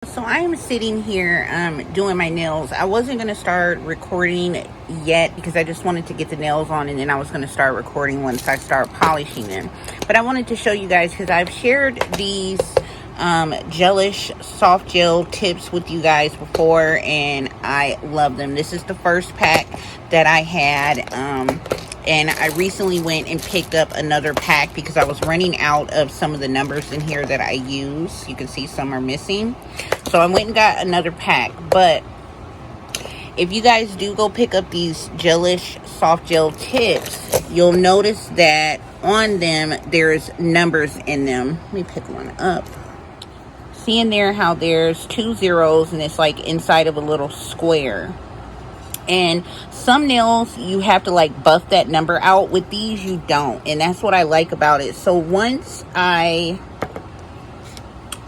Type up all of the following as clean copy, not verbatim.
So I am sitting here doing my nails. I wasn't going to start recording yet because I just wanted to get the nails on, and then I was going to start recording once I start polishing them. But I wanted to show you guys because I've shared these gelish soft gel tips with you guys before, and I love them. This is the first pack that I had, and I recently went and picked up another pack because I was running out of some of the numbers in here that I use. You can see some are missing, so I went and got another pack. But if you guys do go pick up these gelish soft gel tips, you'll notice that on them there's numbers in them. Let me pick one up. See in there how there's 2 zeros and it's like inside of a little square. And some nails you have to like buff that number out. With these you don't, and that's what I like about it. So once I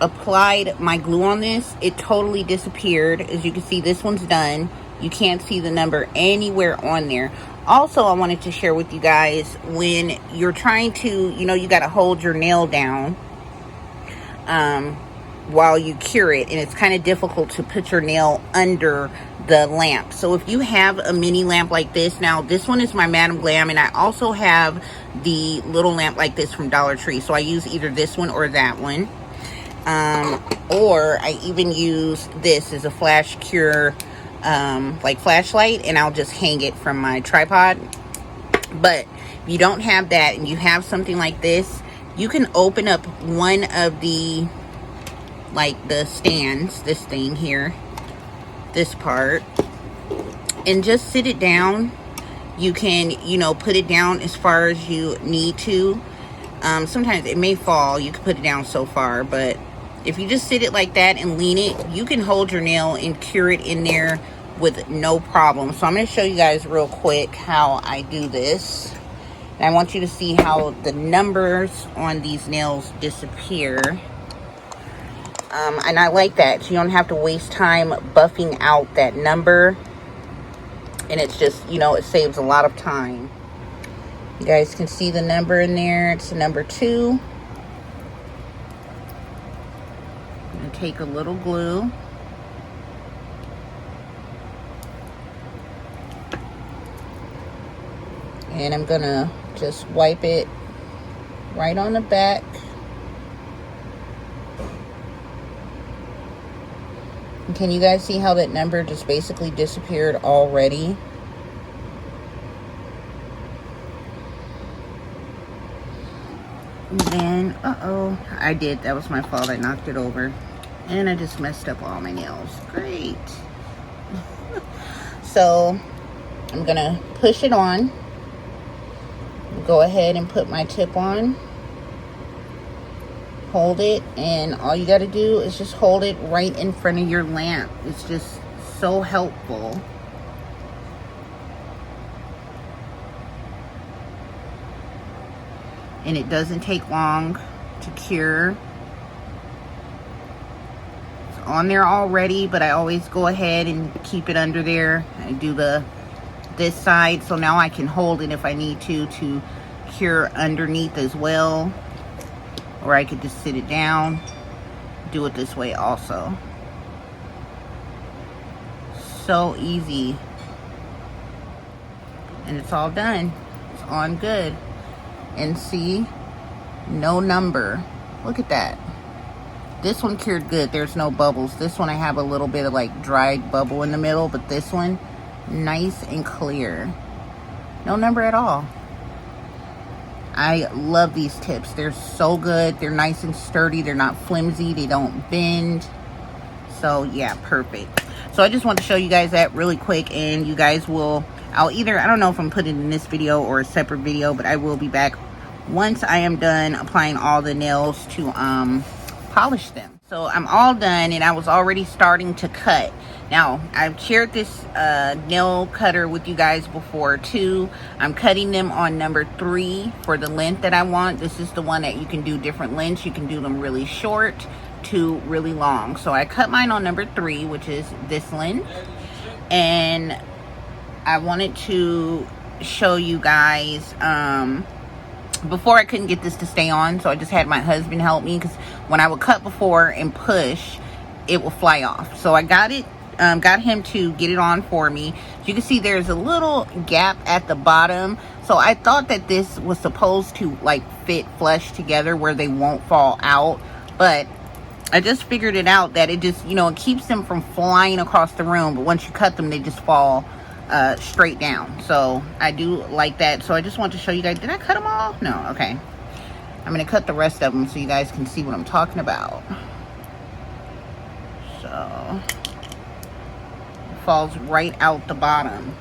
applied my glue on this, it totally disappeared. As you can see, this one's done. You can't see the number anywhere on there. Also, I wanted to share with you guys, when you're trying to, you got to hold your nail down while you cure it, and it's kind of difficult to put your nail under the lamp. So if you have a mini lamp like this, now this one is my Madam Glam, and I also have the little lamp like this from Dollar Tree, so I use either this one or that one, or I even use this as a flash cure like flashlight, and I'll just hang it from my tripod. But if you don't have that and you have something like this, you can open up one of the stands, this thing here, this part, and just sit it down. You can, put it down as far as you need to. Sometimes it may fall. You can put it down so far, but if you just sit it like that and lean it, you can hold your nail and cure it in there with no problem. So I'm going to show you guys real quick how I do this. And I want you to see how the numbers on these nails disappear. And I like that. You don't have to waste time buffing out that number. And it's just, it saves a lot of time. You guys can see the number in there. It's number 2. I'm going to take a little glue. And I'm going to just wipe it right on the back. Can you guys see how that number just basically disappeared already? And then, I did. That was my fault. I knocked it over. And I just messed up all my nails. Great. So, I'm going to push it on. Go ahead and put my tip on. Hold it, and all you got to do is just hold it right in front of your lamp. It's just so helpful. And it doesn't take long to cure. It's on there already, but I always go ahead and keep it under there. I do this side, so now I can hold it if I need to cure underneath as well. Or I could just sit it down, do it this way also. So easy. And it's all done. It's on good. And see, no number. Look at that. This one cured good. There's no bubbles. This one I have a little bit of like dried bubble in the middle, but this one, nice and clear. No number at all. I love these tips. They're so good. They're nice and sturdy. They're not flimsy. They don't bend. So yeah, perfect. So I just want to show you guys that really quick, and you guys will, I don't know if I'm putting it in this video or a separate video, but I will be back once I am done applying all the nails to polish them. So I'm all done, and I was already starting to cut. Now, I've shared this nail cutter with you guys before too. I'm cutting them on number 3 for the length that I want. This is the one that you can do different lengths. You can do them really short to really long. So I cut mine on number 3, which is this length. And I wanted to show you guys, before I couldn't get this to stay on, so I just had my husband help me, because when I would cut before and push, it will fly off. So I got it, got him to get it on for me. As you can see, there's a little gap at the bottom. So I thought that this was supposed to like fit flush together where they won't fall out, but I just figured it out that it just, you know, it keeps them from flying across the room, but once you cut them, they just fall straight down. So I do like that. So I just want to show you guys. Did I cut them all? No. Okay. I'm going to cut the rest of them so you guys can see what I'm talking about. So it falls right out the bottom.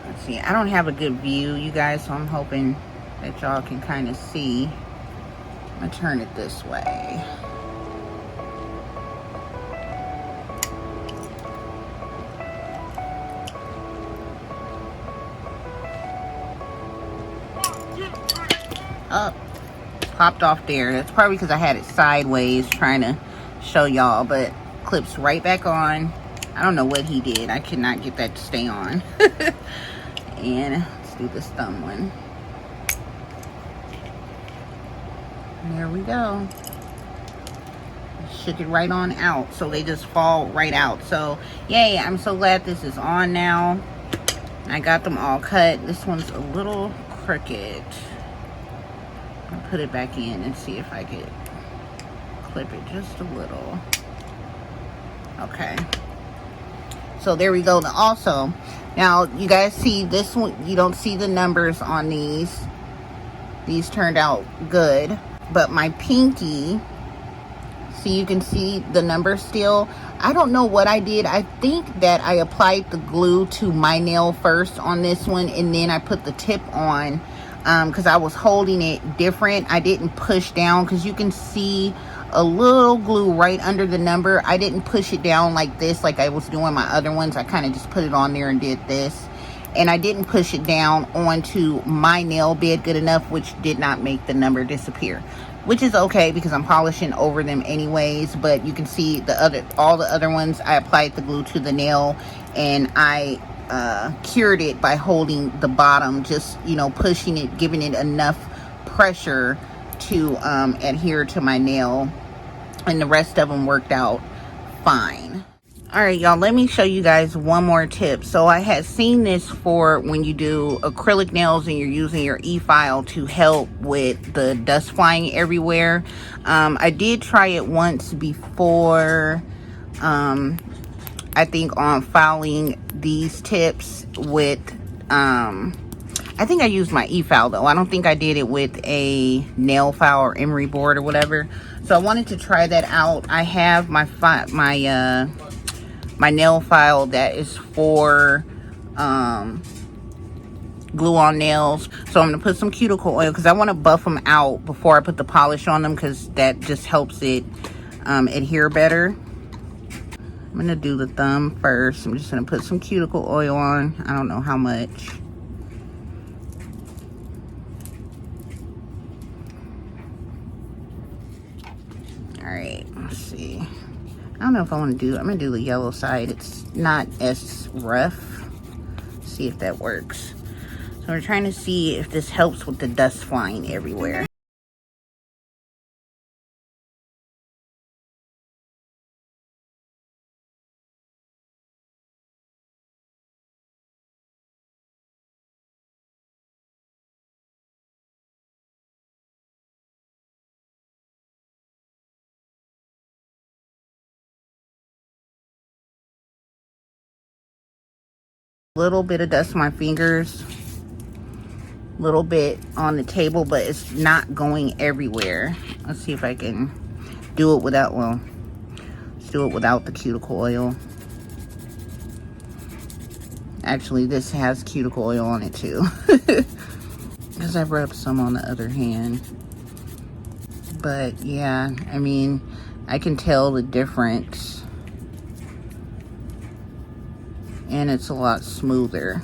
Let's see. I don't have a good view, you guys, so I'm hoping that y'all can kind of see. I'm going to turn it this way. Up. Popped off there. That's probably because I had it sideways trying to show y'all, but clips right back on. I don't know what he did. I could not get that to stay on. And let's do this thumb one. There we go. Shook it right on out, so they just fall right out. So yay, I'm so glad this is on now. I got them all cut. This one's a little crooked. I'll put it back in and see if I could clip it just a little. Okay, so there we go. Also, now you guys see this one, you don't see the numbers on these. These turned out good. But my pinky, see, you can see the number still. I don't know what I did. I think that I applied the glue to my nail first on this one, and then I put the tip on because I was holding it different. I didn't push down because you can see a little glue right under the number. I didn't push it down like this like I was doing my other ones. I kind of just put it on there and did this. And I didn't push it down onto my nail bed good enough, which did not make the number disappear. Which is okay because I'm polishing over them anyways. But you can see all the other ones, I applied the glue to the nail. And I cured it by holding the bottom, just, you know, pushing it, giving it enough pressure to adhere to my nail. And the rest of them worked out fine. All right, y'all, let me show you guys one more tip. So I had seen this for when you do acrylic nails and you're using your e-file to help with the dust flying everywhere. I did try it once before, I think on filing these tips with, I think I used my e-file though. I don't think I did it with a nail file or emery board or whatever. So I wanted to try that out. I have my nail file that is for glue on nails. So I'm gonna put some cuticle oil because I want to buff them out before I put the polish on them, because that just helps it adhere better. I'm gonna do the thumb first. I'm just gonna put some cuticle oil on. I don't know how much. All right, let's see. I don't know if I want to do, I'm going to do the yellow side. It's not as rough. See if that works. So we're trying to see if this helps with the dust flying everywhere. Little bit of dust on my fingers, little bit on the table, but it's not going everywhere. Let's see if I can do it without, well, let's do it without the cuticle oil. Actually, this has cuticle oil on it too, because I've rubbed some on the other hand. But yeah, I mean, I can tell the difference. And it's a lot smoother.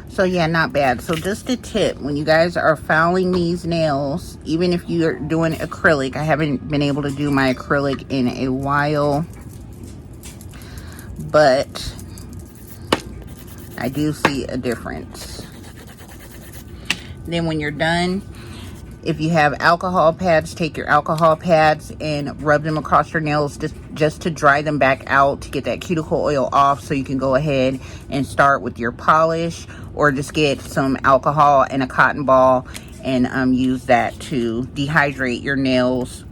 So yeah, not bad. So just a tip, when you guys are filing these nails, even if you're doing acrylic, I haven't been able to do my acrylic in a while, but I do see a difference. Then when you're done, If you have alcohol pads, take your alcohol pads and rub them across your nails just to dry them back out, to get that cuticle oil off, so you can go ahead and start with your polish, or just get some alcohol and a cotton ball and use that to dehydrate your nails.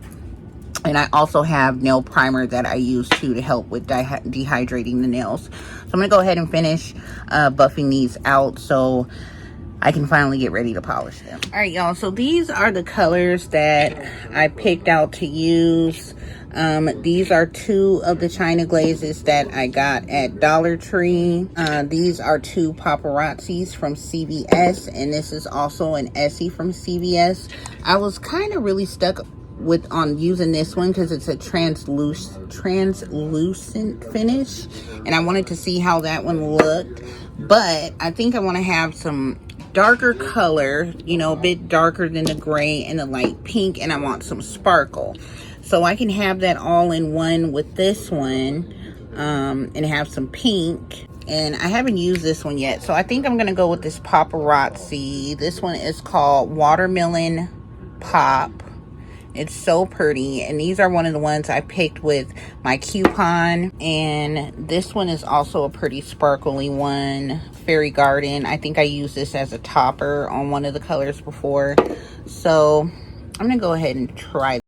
And I also have nail primer that I use too to help with dehydrating the nails. So I'm gonna go ahead and finish buffing these out so I can finally get ready to polish them. All right, y'all, so these are the colors that I picked out to use. These are 2 of the China glazes that I got at Dollar Tree. These are 2 paparazzis from CVS, and this is also an Essie from CVS. I was kind of really stuck on using this one because it's a translucent finish, and I wanted to see how that one looked. But I think I want to have some darker color, you know, a bit darker than the gray and the light pink, and I want some sparkle. So I can have that all in one with this one, and have some pink. And I haven't used this one yet, so I think I'm gonna go with this paparazzi. This one is called Watermelon Pop. It's so pretty, and these are one of the ones I picked with my coupon. And this one is also a pretty sparkly one, Fairy Garden. I think I used this as a topper on one of the colors before, so I'm gonna go ahead and try.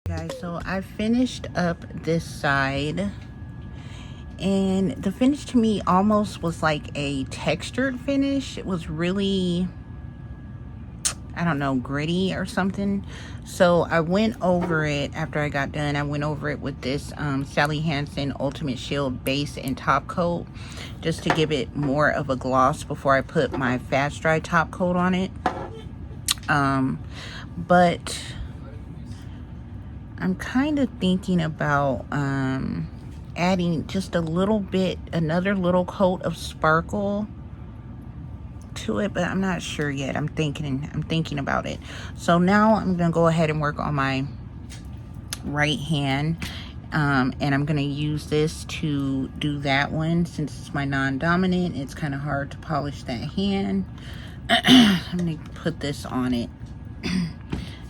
Guys, so I finished up this side, and the finish to me almost was like a textured finish. It was really, I don't know, gritty or something. So I went over it after I got done. I went over it with this Sally Hansen Ultimate Shield base and top coat, just to give it more of a gloss before I put my fast dry top coat on it. But I'm kind of thinking about adding just a little bit, another little coat of sparkle to it, but I'm not sure yet. I'm thinking about it. So now I'm gonna go ahead and work on my right hand, and I'm gonna use this to do that one. Since it's my non-dominant, it's kind of hard to polish that hand. I'm gonna put this on it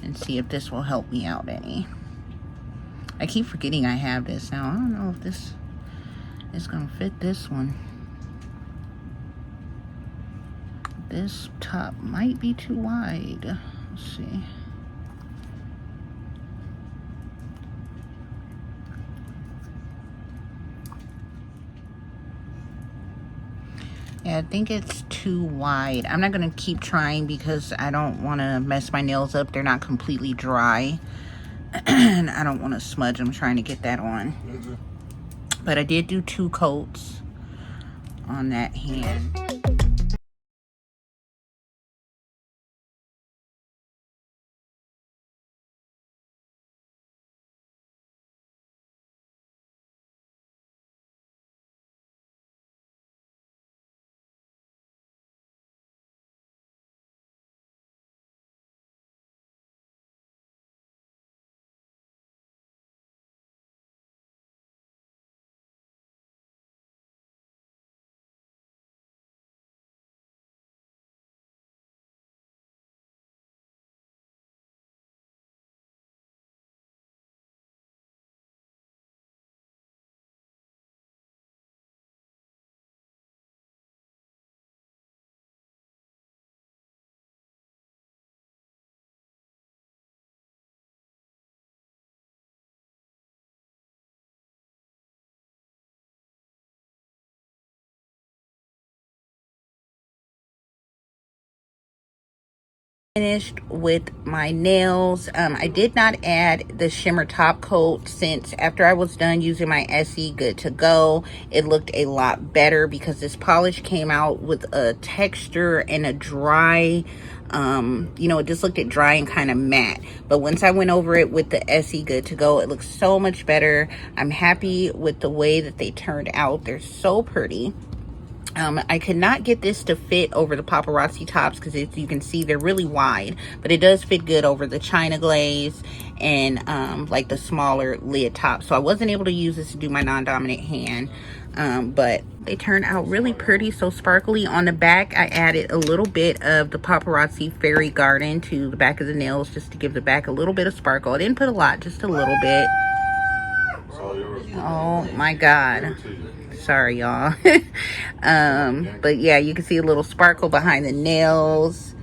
and see if this will help me out any. I keep forgetting I have this now. I don't know if this is gonna fit this one. This top might be too wide. Let's see. Yeah, I think it's too wide. I'm not gonna keep trying because I don't want to mess my nails up. They're not completely dry. And I don't want to smudge them trying to get that on. But I did do 2 coats on that hand. Finished with my nails. I did not add the shimmer top coat since after I was done using my SE Good to Go, it looked a lot better because this polish came out with a texture and a dry, you know, it just looked dry and kind of matte. But once I went over it with the SE Good to Go, it looks so much better. I'm happy with the way that they turned out. They're so pretty. I could not get this to fit over the paparazzi tops because as you can see, they're really wide, but it does fit good over the China glaze and like the smaller lid top. So I wasn't able to use this to do my non-dominant hand, but they turned out really pretty, so sparkly. On the back, I added a little bit of the paparazzi fairy garden to the back of the nails just to give the back a little bit of sparkle. I didn't put a lot, just a little bit. Oh my God. Sorry, y'all. But yeah, you can see a little sparkle behind the nails.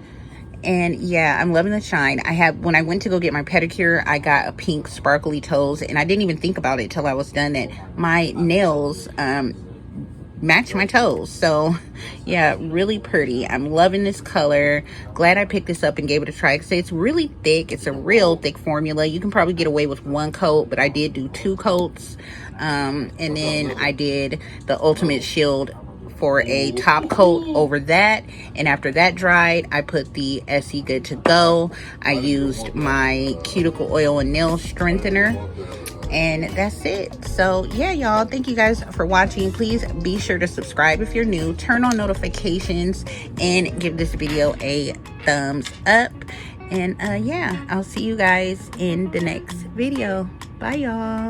And yeah, I'm loving the shine. When I went to go get my pedicure, I got a pink sparkly toes, and I didn't even think about it till I was done that my nails match my toes. So yeah, really pretty. I'm loving this color. Glad I picked this up and gave it a try because it's really thick. It's a real thick formula. You can probably get away with one coat, but I did do 2 coats. And then I did the Ultimate Shield for a top coat over that, and after that dried, I put the SE Good to Go. I used my cuticle oil and nail strengthener, and that's it. So yeah, y'all, thank you guys for watching. Please be sure to subscribe if you're new, turn on notifications, and give this video a thumbs up. And yeah, I'll see you guys in the next video. Bye, y'all.